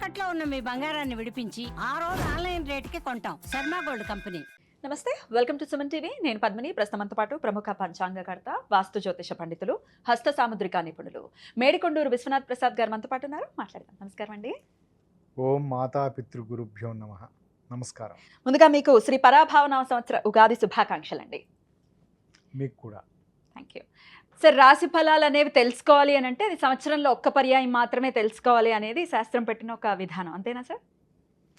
తాకట్లో ఉన్న మీ బంగారాన్ని విడిపించి ఆ రోజు ఆన్లైన్ రేటుకి కొంటాం. Sharma gold company. నమస్తే, వెల్కమ్ టు సుమన్ టీవీ. నేను పద్మిని. ప్రస్తుతంతో పాటు ప్రముఖ పంచాంగకర్త, వాస్తు జ్యోతిష పండితులు, హస్త సాముద్రిక నిపుణులు మేడికొండూరు విశ్వనాథ్ ప్రసాద్ గారు మనతో పాటు ఉన్నారు. మాట్లాడదాం. నమస్కారం అండి. ఓం మాతా పితృగురుభ్యో నమః. నమస్కారం. ముందుగా మీకు శ్రీ పరాభావనామ సంవత్సర ఉగాది శుభాకాంక్షలు అండి. మీకు కూడా. Thank you sir. రాశి ఫలాలు అనేవి తెలుసుకోవాలి అని అంటే అది సంవత్సరంలో ఒక్క పర్యాయం మాత్రమే తెలుసుకోవాలి అనేది శాస్త్రం పెట్టిన ఒక విధానం, అంతేనా సార్?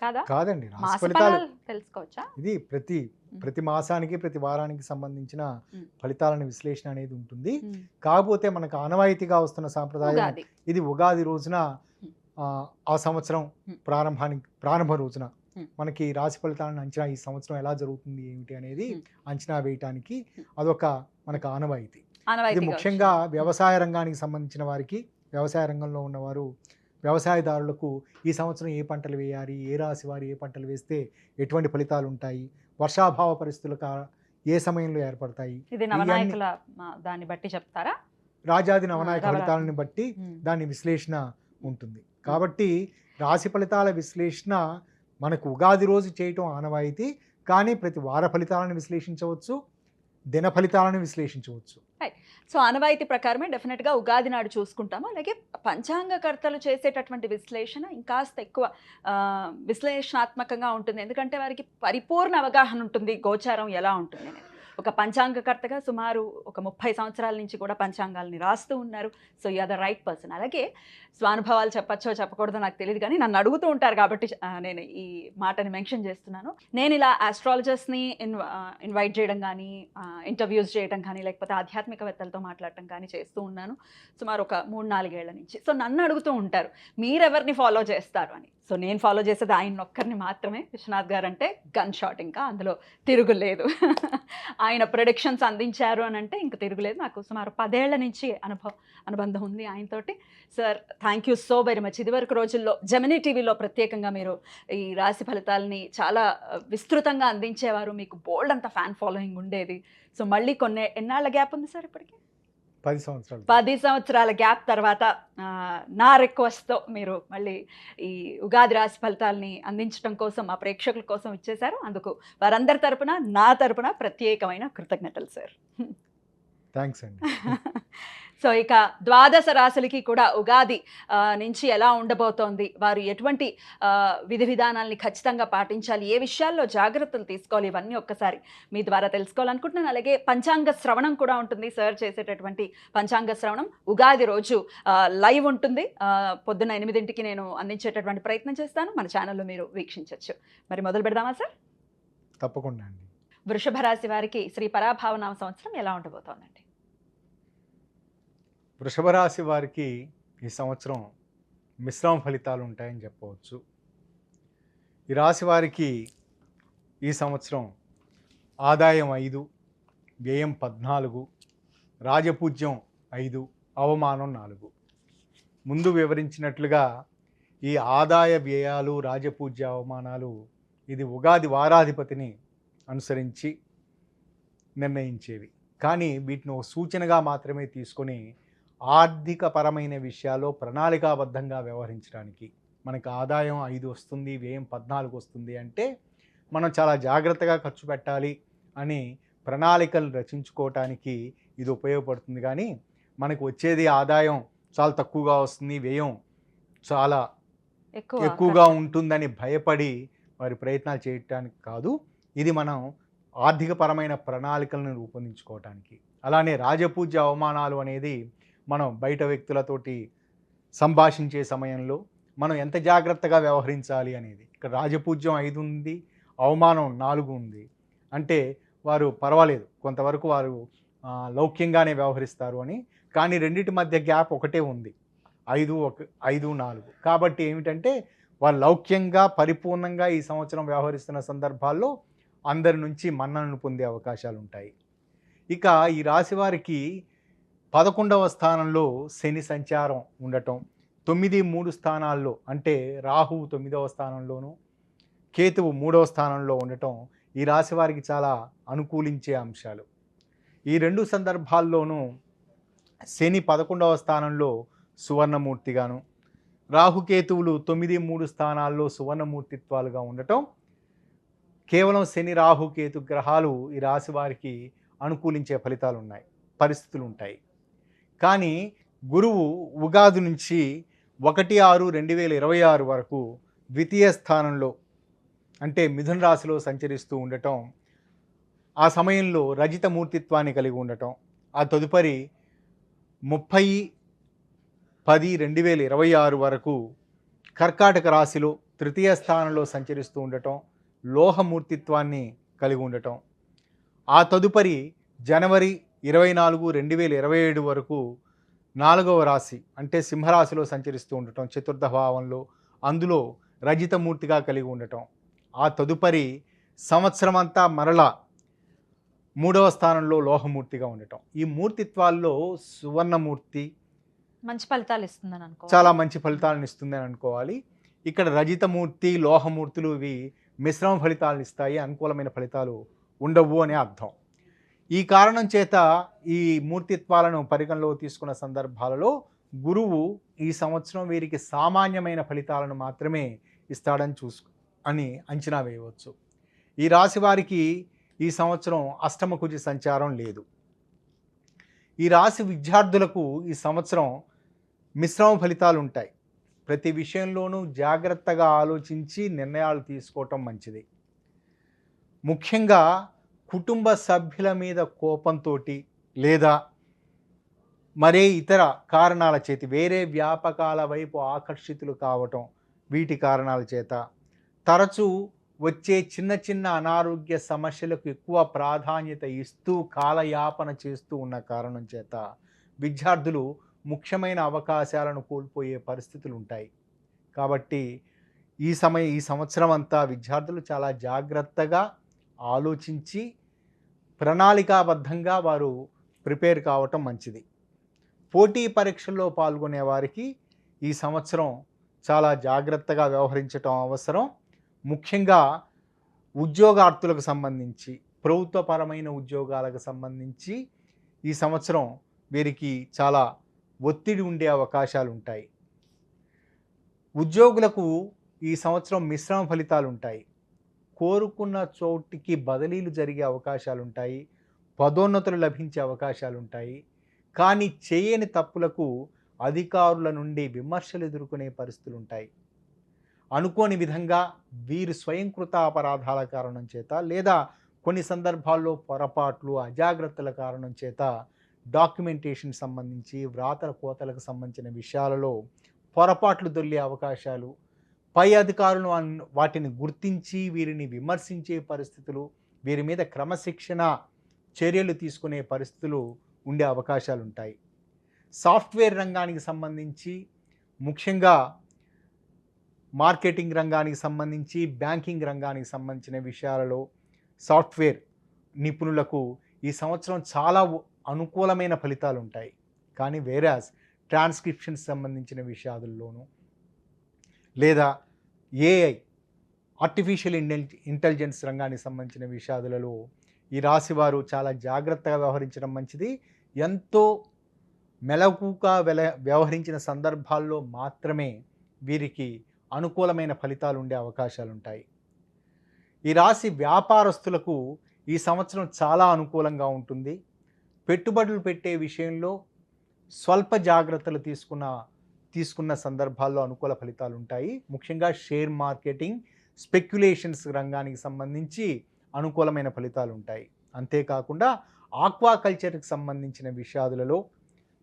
కాదా? కాదండి, మాస రాశి ఫలితాలు ఫలాలు తెలుసుకోవచ్చా? ఇది ప్రతి మాసానికి ప్రతి వారానికి సంబంధించిన ఫలితాలను విశ్లేషణ అనేది ఉంటుంది. కాకపోతే మనకు ఆనవాయితీగా వస్తున్న సాంప్రదాయం ఉగాది. ఇది ఉగాది రోజున ఆ సంవత్సరం ప్రారంభ రోజున మనకి రాశి ఫలితాలను అంచనా, ఈ సంవత్సరం ఎలా జరుగుతుంది ఏమిటి అనేది అంచనా వేయటానికి అదొక మనకు ఆనవాయితీ. ఇది ముఖ్యంగా వ్యవసాయ రంగానికి సంబంధించిన వారికి, వ్యవసాయ రంగంలో ఉన్నవారు, వ్యవసాయదారులకు ఈ సంవత్సరం ఏ పంటలు వేయాలి, ఏ రాశి వారు ఏ పంటలు వేస్తే ఎటువంటి ఫలితాలు ఉంటాయి, వర్షాభావ పరిస్థితులు ఏ సమయంలో ఏర్పడతాయి, ఇది నవనాయకుల దాన్ని బట్టి చెప్తారా? రాజాది నవనాయక ఫలితాలను బట్టి దాని విశ్లేషణ ఉంటుంది. కాబట్టి రాశి ఫలితాల విశ్లేషణ మనకు ఉగాది రోజు చేయటం ఆనవాయితీ. కానీ ప్రతి వార ఫలితాలను విశ్లేషించవచ్చు, దిన ఫలితాలను విశ్లేషించవచ్చు. సో ఆనవాయితీ ప్రకారమే డెఫినెట్గా ఉగాది నాడు చూసుకుంటాము. అలాగే పంచాంగకర్తలు చేసేటటువంటి విశ్లేషణ ఇంకాస్త ఎక్కువ విశ్లేషణాత్మకంగా ఉంటుంది. ఎందుకంటే వారికి పరిపూర్ణ అవగాహన ఉంటుంది గోచారం ఎలా ఉంటుంది అనేది. ఒక పంచాంగకర్తగా సుమారు ఒక 30 సంవత్సరాల నుంచి కూడా పంచాంగాల్ని రాస్తూ ఉన్నారు. So you are the right person. అలాగే స్వానుభవాలు చెప్పచ్చో చెప్పకూడదో నాకు తెలియదు, కానీ నన్ను అడుగుతూ ఉంటారు కాబట్టి నేను ఈ మాటని మెన్షన్ చేస్తున్నాను. నేను ఇలా ఆస్ట్రాలజర్స్ని ఇన్వైట్ చేయడం కానీ, ఇంటర్వ్యూస్ చేయడం కానీ, లేకపోతే ఆధ్యాత్మికవేత్తలతో మాట్లాడటం కానీ చేస్తూ ఉన్నాను సుమారు ఒక 3-4 ఏళ్ల నుంచి. సో నన్ను అడుగుతూ ఉంటారు మీరెవరిని ఫాలో చేస్తారు అని. సో నేను ఫాలో చేసేది ఆయన ఒక్కరిని మాత్రమే. విశ్వనాథ్ గారు అంటే గన్ షాట్, ఇంకా అందులో తిరుగులేదు. ఆయన ప్రొడిక్షన్స్ అందించారు అని అంటే ఇంక తిరుగులేదు. నాకు సుమారు 10 ఏళ్ల నుంచి అనుబంధం ఉంది ఆయనతోటి. Sir thank you so very much. ఇదివరకు రోజుల్లో జెమినీ టీవీలో ప్రత్యేకంగా మీరు ఈ రాశి ఫలితాలని చాలా విస్తృతంగా అందించేవారు. మీకు బోల్డ్ అంత ఫ్యాన్ ఫాలోయింగ్ ఉండేది. సో మళ్ళీ ఎన్నాళ్ళ గ్యాప్ ఉంది సార్ ఇప్పటికి? 10 సంవత్సరాల గ్యాప్ తర్వాత నా రిక్వెస్ట్తో మీరు మళ్ళీ ఈ ఉగాది రాశి ఫలితాలని అందించడం కోసం మా ప్రేక్షకుల కోసం ఇచ్చేశారు. అందుకు వారందరి తరపున, నా తరపున ప్రత్యేకమైన కృతజ్ఞతలు సార్. థ్యాంక్స్ అండి. సో ఇక ద్వాదశ రాశులకి కూడా ఉగాది నుంచి ఎలా ఉండబోతోంది, వారు ఎటువంటి విధి విధానాల్ని ఖచ్చితంగా పాటించాలి, ఏ విషయాల్లో జాగ్రత్తలు తీసుకోవాలి, ఇవన్నీ ఒక్కసారి మీ ద్వారా తెలుసుకోవాలనుకుంటున్నాను. అలాగే పంచాంగ శ్రవణం కూడా ఉంటుంది. సార్ చేసేటటువంటి పంచాంగ శ్రవణం ఉగాది రోజు లైవ్ ఉంటుంది. పొద్దున్న 8ంటికి నేను అందించేటటువంటి ప్రయత్నం చేస్తాను. మన ఛానల్లో మీరు వీక్షించవచ్చు. మరి మొదలు పెడదామా సార్? తప్పకుండా అండి. వృషభ రాశి వారికి శ్రీ పరాభావనామ సంవత్సరం ఎలా ఉండబోతోందండి? వృషభ రాశి వారికి ఈ సంవత్సరం మిశ్రమ ఫలితాలు ఉంటాయని చెప్పవచ్చు. ఈ రాశి వారికి ఈ సంవత్సరం ఆదాయం 5, వ్యయం 14, రాజపూజ్యం 5, అవమానం 4. ముందు వివరించినట్లుగా ఈ ఆదాయ వ్యయాలు, రాజపూజ్య, అవమానాలు ఇది ఉగాది వారాధిపతిని అనుసరించి నిర్ణయించేవి. కానీ వీటిని ఒక సూచనగా మాత్రమే తీసుకొని ఆర్థిక పరమైన విషయాల్లో ప్రణాళికాబద్ధంగా వ్యవహరించడానికి, మనకు ఆదాయం 5 వస్తుంది, వ్యయం 14 వస్తుంది అంటే మనం చాలా జాగ్రత్తగా ఖర్చు పెట్టాలి అని ప్రణాళికలు రచించుకోవటానికి ఇది ఉపయోగపడుతుంది. కానీ మనకు వచ్చేది ఆదాయం చాలా తక్కువగా వస్తుంది, వ్యయం చాలా ఎక్కువగా ఉంటుందని భయపడి వారి ప్రయత్నాలు చేయటానికి కాదు. ఇది మనం ఆర్థిక పరమైన ప్రణాళికలను రూపొందించుకోవటానికి. అలానే రాజపూజ్య, అవమానాలు అనేది మనం బయట వ్యక్తులతోటి సంభాషించే సమయంలో మనం ఎంత జాగ్రత్తగా వ్యవహరించాలి అనేది. ఇక్కడ రాజపూజ్యం 5 ఉంది, అవమానం 4 ఉంది అంటే వారు పర్వాలేదు, కొంతవరకు వారు లౌక్యంగానే వ్యవహరిస్తారు అని. కానీ రెండింటి మధ్య గ్యాప్ ఒకటే ఉంది, 5, 4. కాబట్టి ఏమిటంటే వారు లౌక్యంగా పరిపూర్ణంగా ఈ సంవత్సరం వ్యవహరిస్తున్న సందర్భాల్లో అందరి నుంచి మన్ననలు పొందే అవకాశాలు ఉంటాయి. ఇక ఈ రాశి వారికి 11వ స్థానంలో శని సంచారం ఉండటం, 9, 3 స్థానాల్లో అంటే రాహువు 9వ స్థానంలోనూ, కేతువు 3వ స్థానంలో ఉండటం ఈ రాశి వారికి చాలా అనుకూలించే అంశాలు. ఈ 2 సందర్భాల్లోనూ శని 11వ స్థానంలో సువర్ణమూర్తిగాను, రాహుకేతువులు 9, 3 స్థానాల్లో సువర్ణమూర్తిత్వాలుగా ఉండటం, కేవలం శని రాహుకేతు గ్రహాలు ఈ రాశి వారికి అనుకూలించే ఫలితాలు ఉన్నాయి, పరిస్థితులు ఉంటాయి. కానీ గురువు ఉగాది నుంచి 1/6/2026 వరకు ద్వితీయ స్థానంలో అంటే మిథున రాశిలో సంచరిస్తూ ఉండటం, ఆ సమయంలో రజిత మూర్తిత్వాన్ని కలిగి ఉండటం, ఆ తదుపరి 30/10/2026 వరకు కర్కాటక రాశిలో తృతీయ స్థానంలో సంచరిస్తూ ఉండటం, లోహమూర్తిత్వాన్ని కలిగి ఉండటం, ఆ తదుపరి జనవరి 24, 2027 వరకు 4వ రాశి అంటే సింహరాశిలో సంచరిస్తూ ఉండటం, చతుర్థ భావంలో, అందులో రజితమూర్తిగా కలిగి ఉండటం, ఆ తదుపరి సంవత్సరం అంతా మరలా 3వ స్థానంలో లోహమూర్తిగా ఉండటం. ఈ మూర్తిత్వాల్లో సువర్ణమూర్తి మంచి ఫలితాలు ఇస్తుందని అనుకో, చాలా మంచి ఫలితాలను ఇస్తుందని అనుకోవాలి. ఇక్కడ రజితమూర్తి, లోహమూర్తులు ఇవి మిశ్రమ ఫలితాలను ఇస్తాయి, అనుకూలమైన ఫలితాలు ఉండవు అనే అర్థం. ఈ కారణం చేత ఈ మూర్తిత్వాలను పరిగణలో తీసుకున్న సందర్భాలలో గురువు ఈ సంవత్సరం వీరికి సామాన్యమైన ఫలితాలను మాత్రమే ఇస్తాడని అని అంచనా వేయవచ్చు. ఈ రాశి వారికి ఈ సంవత్సరం అష్టమ కుజి సంచారం లేదు. ఈ రాశి విద్యార్థులకు ఈ సంవత్సరం మిశ్రమ ఫలితాలు ఉంటాయి. ప్రతి విషయంలోనూ జాగ్రత్తగా ఆలోచించి నిర్ణయాలు తీసుకోవటం మంచిది. ముఖ్యంగా కుటుంబ సభ్యుల మీద కోపంతో లేదా మరే ఇతర కారణాల చేత వేరే వ్యాపకాల వైపు ఆకర్షితులు కావటం, వీటి కారణాల చేత తరచూ వచ్చే చిన్న చిన్న అనారోగ్య సమస్యలకు ఎక్కువ ప్రాధాన్యత ఇస్తూ కాలయాపన చేస్తూ ఉన్న కారణం చేత విద్యార్థులు ముఖ్యమైన అవకాశాలను కోల్పోయే పరిస్థితులు ఉంటాయి. కాబట్టి ఈ సంవత్సరం అంతా విద్యార్థులు చాలా జాగ్రత్తగా ఆలోచించి ప్రణాళికాబద్ధంగా వారు ప్రిపేర్ కావటం మంచిది. పోటీ పరీక్షల్లో పాల్గొనే వారికి ఈ సంవత్సరం చాలా జాగ్రత్తగా వ్యవహరించటం అవసరం. ముఖ్యంగా ఉద్యోగార్థులకు సంబంధించి, ప్రభుత్వపరమైన ఉద్యోగాలకు సంబంధించి ఈ సంవత్సరం వీరికి చాలా ఒత్తిడి ఉండే అవకాశాలు ఉంటాయి. ఉద్యోగులకు ఈ సంవత్సరం మిశ్రమ ఫలితాలు ఉంటాయి. కోరుకున్న చోటికి బదిలీలు జరిగే అవకాశాలు ఉంటాయి, పదోన్నతులు లభించే అవకాశాలు ఉంటాయి. కానీ చేయని తప్పులకు అధికారుల నుండి విమర్శలు ఎదుర్కొనే పరిస్థితులు ఉంటాయి. అనుకోని విధంగా వీరు స్వయంకృత అపరాధాల కారణం చేత లేదా కొన్ని సందర్భాల్లో పొరపాట్లు, అజాగ్రత్తల కారణం చేత డాక్యుమెంటేషన్ సంబంధించి వ్రాతల కోతలకు సంబంధించిన విషయాలలో పొరపాట్లు దొర్లే అవకాశాలు, పై అధికారులు వాటిని గుర్తించి వీరిని విమర్శించే పరిస్థితులు, వీరి మీద క్రమశిక్షణ చర్యలు తీసుకునే పరిస్థితులు ఉండే అవకాశాలు ఉంటాయి. సాఫ్ట్వేర్ రంగానికి సంబంధించి, ముఖ్యంగా మార్కెటింగ్ రంగానికి సంబంధించి, బ్యాంకింగ్ రంగానికి సంబంధించిన విషయాలలో సాఫ్ట్వేర్ నిపుణులకు ఈ సంవత్సరం చాలా అనుకూలమైన ఫలితాలు ఉంటాయి. కానీ వేరాస్ ట్రాన్స్క్రిప్షన్స్ సంబంధించిన విషయాలలోనూ లేదా ఏఐ ఆర్టిఫిషియల్ ఇంటెలిజెన్స్ రంగానికి సంబంధించిన విషయాలలో ఈ రాశి వారు చాలా జాగ్రత్తగా వ్యవహరించడం మంచిది. ఎంతో మెలకుగా వ్యవహరించిన సందర్భాల్లో మాత్రమే వీరికి అనుకూలమైన ఫలితాలు ఉండే అవకాశాలు ఉంటాయి. ఈ రాశి వ్యాపారస్తులకు ఈ సంవత్సరం చాలా అనుకూలంగా ఉంటుంది. పెట్టుబడులు పెట్టే విషయంలో స్వల్ప జాగ్రత్తలు తీసుకున్న సందర్భాల్లో అనుకూల ఫలితాలు ఉంటాయి. ముఖ్యంగా షేర్ మార్కెటింగ్, స్పెక్యులేషన్స్ రంగానికి సంబంధించి అనుకూలమైన ఫలితాలు ఉంటాయి. అంతేకాకుండా ఆక్వాకల్చర్కి సంబంధించిన విషయాలలో,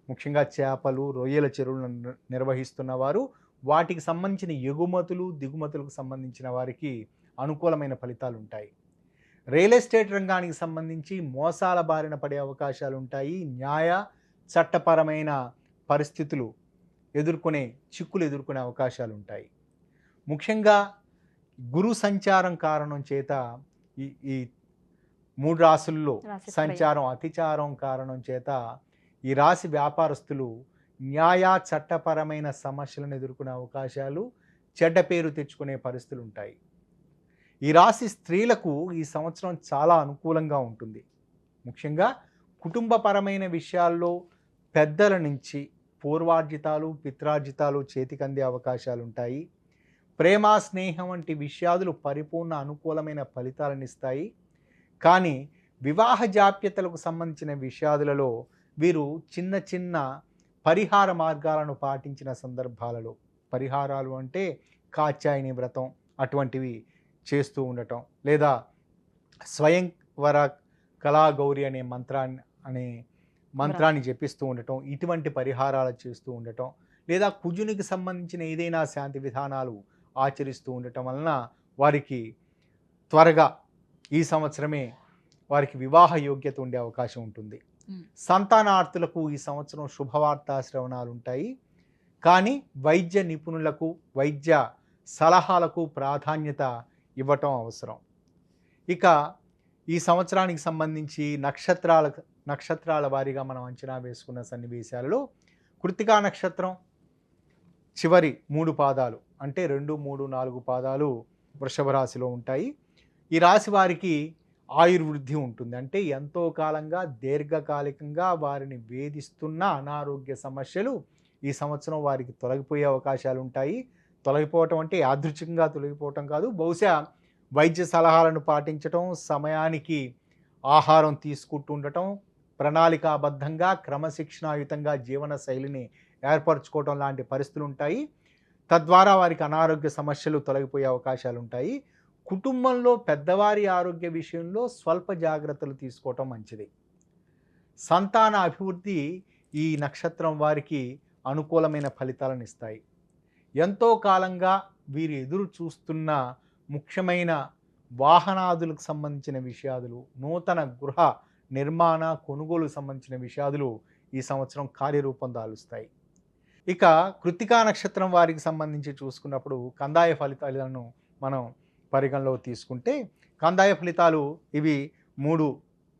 ముఖ్యంగా చేపలు, రొయ్యల చెరువులను నిర్వహిస్తున్న వారు, వాటికి సంబంధించిన ఎగుమతులు దిగుమతులకు సంబంధించిన వారికి అనుకూలమైన ఫలితాలు ఉంటాయి. రియల్ ఎస్టేట్ రంగానికి సంబంధించి మోసాల బారిన పడే అవకాశాలు ఉంటాయి. న్యాయ చట్టపరమైన పరిస్థితులు చిక్కులు ఎదుర్కొనే అవకాశాలు ఉంటాయి. ముఖ్యంగా గురు సంచారం కారణం చేత ఈ 3 రాశుల్లో సంచారం అతిచారం కారణం చేత ఈ రాశి వ్యాపారస్తులు న్యాయ చట్టపరమైన సమస్యలను ఎదుర్కొనే అవకాశాలు, చెడ్డ పేరు తెచ్చుకునే పరిస్థితులు ఉంటాయి. ఈ రాశి స్త్రీలకు ఈ సంవత్సరం చాలా అనుకూలంగా ఉంటుంది. ముఖ్యంగా కుటుంబపరమైన విషయాల్లో పెద్దల నుంచి పూర్వార్జితాలు పిత్రార్జితాలు చేతికందే అవకాశాలు ఉంటాయి. ప్రేమ స్నేహం వంటి విషయాదులు పరిపూర్ణ అనుకూలమైన ఫలితాలను ఇస్తాయి. కానీ వివాహ జాప్యతలకు సంబంధించిన విషయాదులలో వీరు చిన్న చిన్న పరిహార మార్గాలను పాటించిన సందర్భాలలో, పరిహారాలు అంటే కాత్యాయని వ్రతం అటువంటివి చేస్తూ ఉండటం, లేదా స్వయంవర కళాగౌరి అనే మంత్రాన్ని జపిస్తూ ఉండటం, ఇటువంటి పరిహారాలు చేస్తూ ఉండటం, లేదా కుజునికి సంబంధించిన ఏదైనా శాంతి విధానాలు ఆచరిస్తూ ఉండటం వలన వారికి త్వరగా ఈ సంవత్సరమే వారికి వివాహ యోగ్యత ఉండే అవకాశం ఉంటుంది. సంతానార్థులకు ఈ సంవత్సరం శుభవార్తా శ్రవణాలు ఉంటాయి. కానీ వైద్య నిపుణులకు వైద్య సలహాలకు ప్రాధాన్యత ఇవ్వటం అవసరం. ఇక ఈ సంవత్సరానికి సంబంధించి నక్షత్రాల వారీగా మనం అంచనా వేసుకున్న సన్నివేశాలలో కృత్తికా నక్షత్రం చివరి 3 పాదాలు అంటే 2, 3, 4 పాదాలు వృషభ రాశిలో ఉంటాయి. ఈ రాశి వారికి ఆయుర్వృద్ధి ఉంటుంది. అంటే ఎంతో కాలంగా దీర్ఘకాలికంగా వారిని వేధిస్తున్న అనారోగ్య సమస్యలు ఈ సంవత్సరం వారికి తొలగిపోయే అవకాశాలు ఉంటాయి. తొలగిపోవటం అంటే యాదృచ్ఛికంగా తొలగిపోవటం కాదు, బహుశా వైద్య సలహాలను పాటించటం, సమయానికి ఆహారం తీసుకుంటూ ఉండటం, ప్రణాళికాబద్ధంగా క్రమశిక్షణాయుతంగా జీవన శైలిని ఏర్పరచుకోవటం లాంటి పరిస్థితులు ఉంటాయి. తద్వారా వారికి అనారోగ్య సమస్యలు తొలగిపోయే అవకాశాలు ఉంటాయి. కుటుంబంలో పెద్దవారి ఆరోగ్య విషయంలో స్వల్ప జాగ్రత్తలు తీసుకోవటం మంచిది. సంతాన అభివృద్ధి ఈ నక్షత్రం వారికి అనుకూలమైన ఫలితాలను ఇస్తాయి. ఎంతో కాలంగా వీరు ఎదురు చూస్తున్న ముఖ్యమైన వాహనాదులకు సంబంధించిన విషయాదులు, నూతన గృహ నిర్మాణ కొనుగోలుకు సంబంధించిన విషయాదులు ఈ సంవత్సరం కార్యరూపం దాలుస్తాయి. ఇక కృత్తికా నక్షత్రం వారికి సంబంధించి చూసుకున్నప్పుడు కందాయ ఫలితాలను మనం పరిగణలో తీసుకుంటే, కందాయ ఫలితాలు ఇవి 3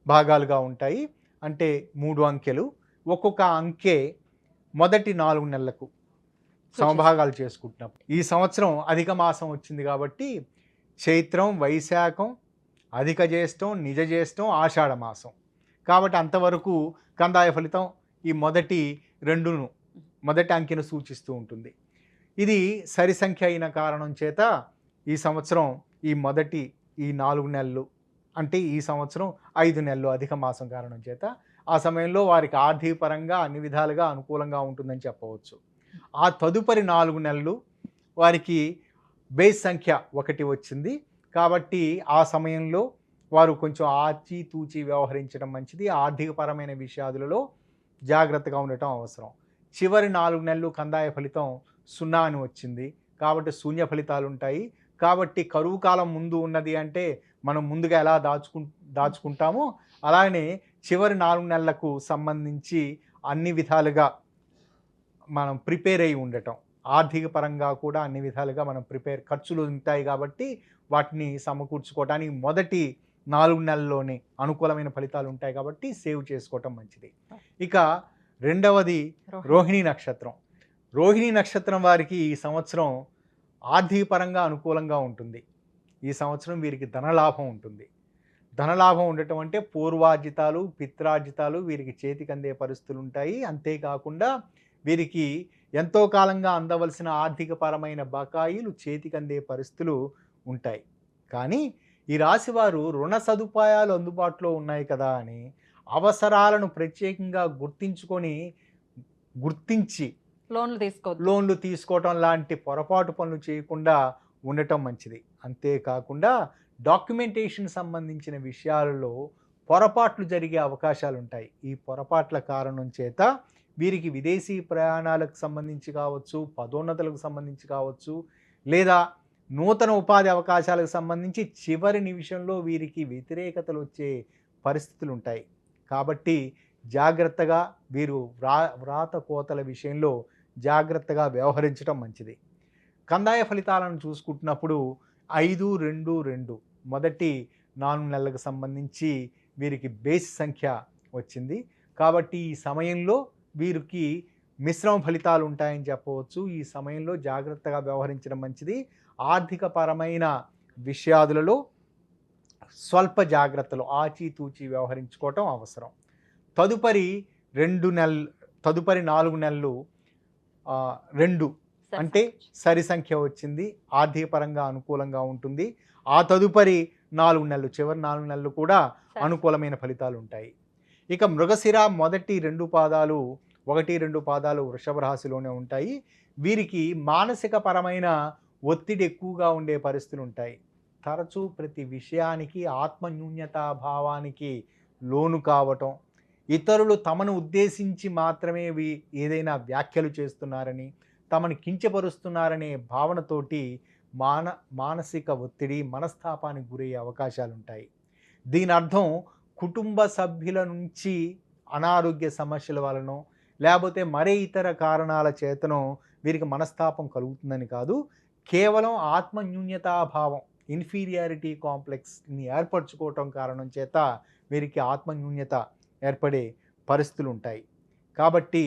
భాగాలుగా ఉంటాయి. అంటే 3 అంకెలు. ఒక్కొక్క అంకె మొదటి 4 నెలలకు సమభాగాలు చేసుకుంటున్నాం. ఈ సంవత్సరం అధిక మాసం వచ్చింది కాబట్టి చైత్రం, వైశాఖం, అధిక జ్యేష్టం, నిజ జ్యేష్టం, ఆషాఢ మాసం కాబట్టి అంతవరకు కందాయ ఫలితం ఈ మొదటి అంకెను సూచిస్తూ ఉంటుంది. ఇది సరి సంఖ్య అయిన కారణం చేత ఈ సంవత్సరం ఈ 4 నెలలు అంటే ఈ సంవత్సరం 5 నెలలు అధిక మాసం కారణం చేత ఆ సమయంలో వారికి ఆర్థిక పరంగా అన్ని విధాలుగా అనుకూలంగా ఉంటుందని చెప్పవచ్చు. ఆ తదుపరి 4 నెలలు వారికి బేస్ సంఖ్య 1 వచ్చింది కాబట్టి ఆ సమయంలో వారు కొంచెం ఆచితూచి వ్యవహరించడం మంచిది. ఆర్థికపరమైన విషయాలలో జాగ్రత్తగా ఉండటం అవసరం. చివరి 4 నెలలు కందాయ ఫలితం 0 అని వచ్చింది కాబట్టి శూన్య ఫలితాలు ఉంటాయి. కాబట్టి కరువు కాలం ముందు ఉన్నది అంటే మనం ముందుగా ఎలా దాచుకుంటామో అలానే చివరి 4 నెలలకు సంబంధించి అన్ని విధాలుగా మనం ప్రిపేర్ అయి ఉండటం, ఆర్థిక పరంగా కూడా అన్ని విధాలుగా మనం ఖర్చులు ఉంటాయి కాబట్టి వాటిని సమకూర్చుకోవడానికి మొదటి 4 నెలల్లోనే అనుకూలమైన ఫలితాలు ఉంటాయి కాబట్టి సేవ్ చేసుకోవటం మంచిది. ఇక రెండవది రోహిణీ నక్షత్రం. రోహిణీ నక్షత్రం వారికి ఈ సంవత్సరం ఆర్థిక పరంగా అనుకూలంగా ఉంటుంది. ఈ సంవత్సరం వీరికి ధనలాభం ఉంటుంది. ధనలాభం ఉండటం అంటే పూర్వార్జితాలు పిత్రార్జితాలు వీరికి చేతికి అందే పరిస్థితులు ఉంటాయి. అంతేకాకుండా వీరికి ఎంతో కాలంగా అందవలసిన ఆర్థికపరమైన బకాయిలు చేతికి అందే పరిస్థితులు ఉంటాయి. కానీ ఈ రాశివారు రుణ సదుపాయాలు అందుబాటులో ఉన్నాయి కదా అని అవసరాలను ప్రత్యేకంగా గుర్తించి లోన్లు తీసుకోవటం లాంటి పొరపాటు పనులు చేయకుండా ఉండటం మంచిది. అంతేకాకుండా డాక్యుమెంటేషన్ సంబంధించిన విషయాలలో పొరపాట్లు జరిగే అవకాశాలు ఉంటాయి. ఈ పొరపాట్ల కారణం చేత వీరికి విదేశీ ప్రయాణాలకు సంబంధించి కావచ్చు, పదోన్నతులకు సంబంధించి కావచ్చు, లేదా నూతన ఉపాధి అవకాశాలకు సంబంధించి చివరి నిమిషంలో వీరికి వ్యతిరేకతలు వచ్చే పరిస్థితులు ఉంటాయి. కాబట్టి జాగ్రత్తగా వీరు వ్రాత కోతల విషయంలో జాగ్రత్తగా వ్యవహరించడం మంచిది. కందాయ ఫలితాలను చూసుకుంటున్నప్పుడు 5-2-2 మొదటి 4 నెలలకు సంబంధించి వీరికి బేస్ సంఖ్య వచ్చింది కాబట్టి ఈ సమయంలో వీరికి మిశ్రమ ఫలితాలు ఉంటాయని చెప్పవచ్చు. ఈ సమయంలో జాగ్రత్తగా వ్యవహరించడం మంచిది. ఆర్థిక పరమైన విషయాదులలో స్వల్ప జాగ్రత్తలు ఆచితూచి వ్యవహరించుకోవటం అవసరం. తదుపరి 4 నెలలు 2 అంటే సరి సంఖ్య వచ్చింది, ఆర్థిక పరంగా అనుకూలంగా ఉంటుంది. ఆ తదుపరి 4 నెలలు, చివరి 4 నెలలు కూడా అనుకూలమైన ఫలితాలు ఉంటాయి. ఇక మృగశిర మొదటి 2 పాదాలు 1, 2 పాదాలు వృషభ రాశిలోనే ఉంటాయి. వీరికి మానసిక పరమైన ఒత్తిడి ఎక్కువగా ఉండే పరిస్థితులు ఉంటాయి. తరచూ ప్రతి విషయానికి ఆత్మన్యూన్యతా భావానికి లోను కావటం, ఇతరులు తమను ఉద్దేశించి మాత్రమే ఏదైనా వ్యాఖ్యలు చేస్తున్నారని, తమను కించపరుస్తున్నారనే భావనతోటి మానసిక ఒత్తిడి, మనస్తాపానికి గురయ్యే అవకాశాలు ఉంటాయి. దీని అర్థం కుటుంబ సభ్యుల నుంచి అనారోగ్య సమస్యల వలనో లేకపోతే మరే ఇతర కారణాల చేతనో వీరికి మనస్తాపం కలుగుతుందని కాదు, కేవలం ఆత్మన్యూన్యతాభావం, ఇన్ఫీరియారిటీ కాంప్లెక్స్ని ఏర్పరచుకోవటం కారణం చేత వీరికి ఆత్మన్యూన్యత ఏర్పడే పరిస్థితులు ఉంటాయి. కాబట్టి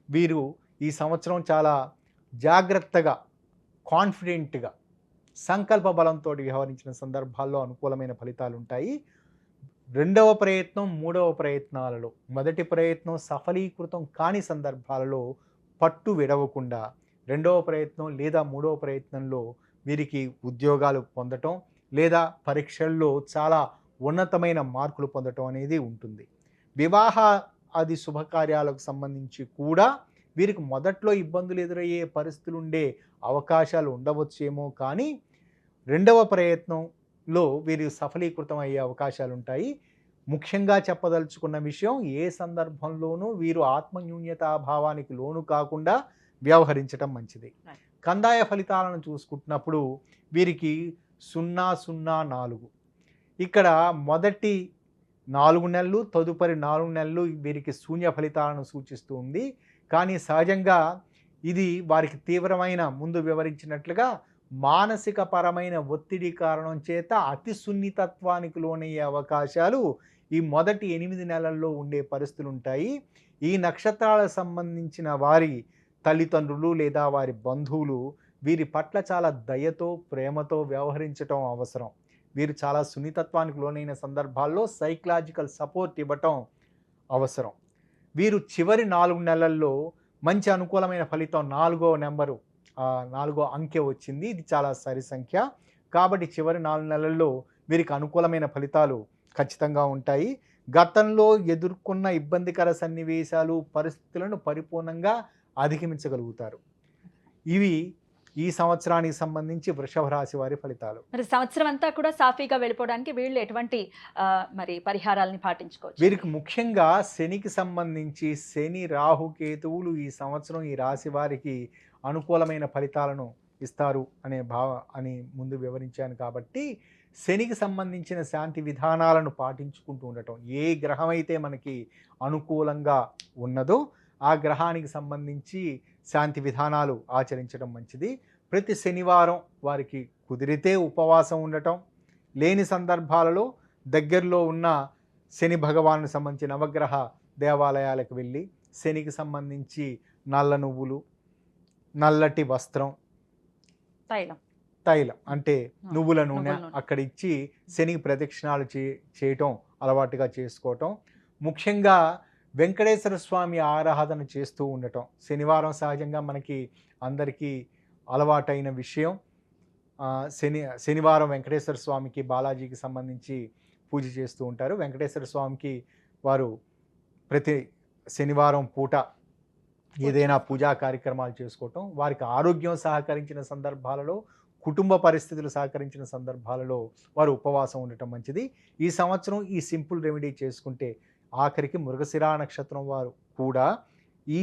వీరు ఈ సంవత్సరం చాలా జాగ్రత్తగా, కాన్ఫిడెంట్గా, సంకల్ప బలంతో వ్యవహరించిన సందర్భాల్లో అనుకూలమైన ఫలితాలు ఉంటాయి. 2వ ప్రయత్నం, 3వ ప్రయత్నాలలో మొదటి ప్రయత్నం సఫలీకృతం కాని సందర్భాలలో పట్టు విడవకుండా 2వ ప్రయత్నం లేదా 3వ ప్రయత్నంలో వీరికి ఉద్యోగాలు పొందటం లేదా పరీక్షల్లో చాలా ఉన్నతమైన మార్కులు పొందటం అనేది ఉంటుంది. వివాహ ఆది శుభకార్యాలకు సంబంధించి కూడా వీరికి మొదట్లో ఇబ్బందులు ఎదురయ్యే పరిస్థితులు ఉండే అవకాశాలు ఉండవచ్చేమో, కానీ 2వ ప్రయత్నంలో వీరు సఫలీకృతం అయ్యే అవకాశాలు ఉంటాయి. ముఖ్యంగా చెప్పదలుచుకున్న విషయం, ఏ సందర్భంలోనూ వీరు ఆత్మన్యూన్యతాభావానికి లోను కాకుండా వ్యవహరించటం మంచిది. కందాయ ఫలితాలను చూసుకుంటున్నప్పుడు వీరికి 0-0-4 ఇక్కడ మొదటి 4 నెలలు, తదుపరి 4 నెలలు వీరికి శూన్య ఫలితాలను సూచిస్తూ ఉంది. కానీ సహజంగా ఇది వారికి తీవ్రమైన, ముందు వివరించినట్లుగా మానసిక పరమైన ఒత్తిడి కారణం చేత అతి సున్నితత్వానికి లోనయ్యే అవకాశాలు ఈ మొదటి 8 నెలల్లో ఉండే పరిస్థితులు ఉంటాయి. ఈ నక్షత్రాలకు సంబంధించిన వారి తల్లిదండ్రులు లేదా వారి బంధువులు వీరి పట్ల చాలా దయతో, ప్రేమతో వ్యవహరించటం అవసరం. వీరు చాలా సున్నితత్వానికి లోనైన సందర్భాల్లో సైకలాజికల్ సపోర్ట్ ఇవ్వటం అవసరం. వీరు చివరి 4 నెలల్లో మంచి అనుకూలమైన ఫలితం 4వ నెంబరు, 4వ అంకె వచ్చింది. ఇది చాలా సరి సంఖ్య. కాబట్టి చివరి 4 నెలల్లో వీరికి అనుకూలమైన ఫలితాలు ఖచ్చితంగా ఉంటాయి. గతంలో ఎదుర్కొన్న ఇబ్బందికర సన్నివేశాలు, పరిస్థితులను పరిపూర్ణంగా అధిగమించగలుగుతారు. ఇవి ఈ సంవత్సరానికి సంబంధించి వృషభ రాశి వారి ఫలితాలు. మరి సంవత్సరం అంతా కూడా సాఫీగా వెళ్ళిపోవడానికి వీళ్ళు ఎటువంటి మరి పరిహారాలని పాటించుకోవచ్చు? వీరికి ముఖ్యంగా శనికి సంబంధించి శని, రాహు, కేతువులు ఈ సంవత్సరం ఈ రాశి వారికి అనుకూలమైన ఫలితాలను ఇస్తారు అని ముందు వివరించాను. కాబట్టి శనికి సంబంధించిన శాంతి విధానాలను పాటించుకుంటూ ఉండటం, ఏ గ్రహం అయితే మనకి అనుకూలంగా ఉన్నదో ఆ గ్రహానికి సంబంధించి శాంతి విధానాలు ఆచరించడం మంచిది. ప్రతి శనివారం వారికి కుదిరితే ఉపవాసం ఉండటం, లేని సందర్భాలలో దగ్గరలో ఉన్న శని భగవాను సంబంధించి నవగ్రహ దేవాలయాలకు వెళ్ళి శనికి సంబంధించి నల్ల నువ్వులు, నల్లటి వస్త్రం, తైలం అంటే నువ్వుల నూనె అక్కడ ఇచ్చి శనికి ప్రదక్షిణాలు చేయటం అలవాటుగా చేసుకోవటం. ముఖ్యంగా వెంకటేశ్వర స్వామి ఆరాధన చేస్తూ ఉండటం. శనివారం సహజంగా మనకి అందరికీ అలవాటైన విషయం. శనివారం వెంకటేశ్వర స్వామికి, బాలాజీకి సంబంధించి పూజ చేస్తూ ఉంటారు. వెంకటేశ్వర స్వామికి వారు ప్రతి శనివారం పూట ఏదైనా పూజా కార్యక్రమాలు చేసుకోవటం, వారికి ఆరోగ్యం సహకరించిన సందర్భాలలో, కుటుంబ పరిస్థితులు సహకరించిన సందర్భాలలో వారు ఉపవాసం ఉండటం మంచిది. ఈ సంవత్సరం ఈ సింపుల్ రెమెడీ చేసుకుంటే ఆఖరికి మృగశిరా నక్షత్రం వారు కూడా ఈ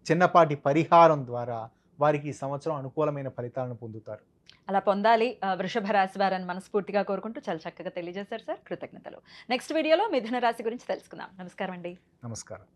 చిన్నపాటి పరిహారం ద్వారా వారికి ఈ సంవత్సరం అనుకూలమైన ఫలితాలను పొందుతారు. అలా పొందాలి వృషభ రాశి వారని మనస్ఫూర్తిగా కోరుకుంటూ చాలా చక్కగా తెలియజేశారు సార్. కృతజ్ఞతలు. నెక్స్ట్ వీడియోలో మిథున రాశి గురించి తెలుసుకుందాం. నమస్కారం అండి. నమస్కారం.